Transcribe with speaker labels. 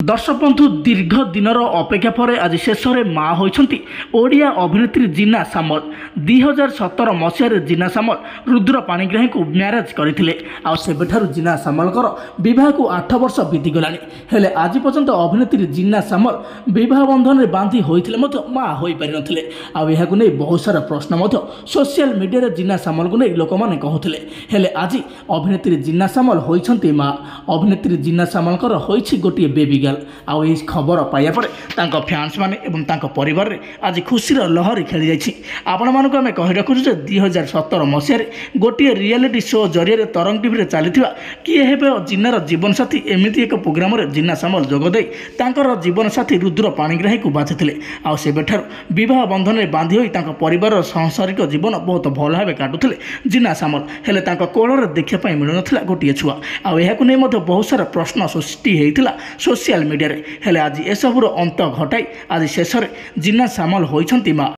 Speaker 1: दर्शक बंधु दीर्घ दिनर अपेक्षा पर आज शेष में माँ होती ओडिया अभिनेत्री जीना सामल 2017 मसीह जीना सामल रुद्र पाणिग्राही को म्यारेज करते आबठार जीना सामल बह को 8 वर्ष बीतीगला हेले आज पर्यंत अभिनेत्री जीना सामल बह बंधन में बांधि होते माँ हो पारि नथिले नहीं बहुत सारा प्रश्न सोशल मीडिया जीना सामल को नहीं लोक मैंने कहते हेले आज अभिनेत्री जीना सामल होती माँ अभिनेत्री जीना सामल गोटे बेबी गर्ल आउ यह खबर पाइबा पर फैंस माने एवं परिवार रे आज खुशी लहरी खेली जाइए। आपण मानक आम कही रखुँ 2017 मसीह गोटे रियलिटी शो जरिए तरंग टीवी चली किए हे जीनार जीवन साथी एमती एक प्रोग्राम रे जीना सामल जोगदे जीवन साथी रुद्र पाणिग्राही को बाछिथिले आउ सेबेठार विवाह बंधन में बांधि होई परिवार सांसारिक जीवन बहुत भल भाव काटुले जीना सामल हेले कोल देखा मिलू ना गोटे छुआ आउ बहुत सारा प्रश्न सृष्टि होता सोशल मीडिया रे हेले आज एसबूर अंत घटाई आज शेष में जीना सामल होइछंती माँ।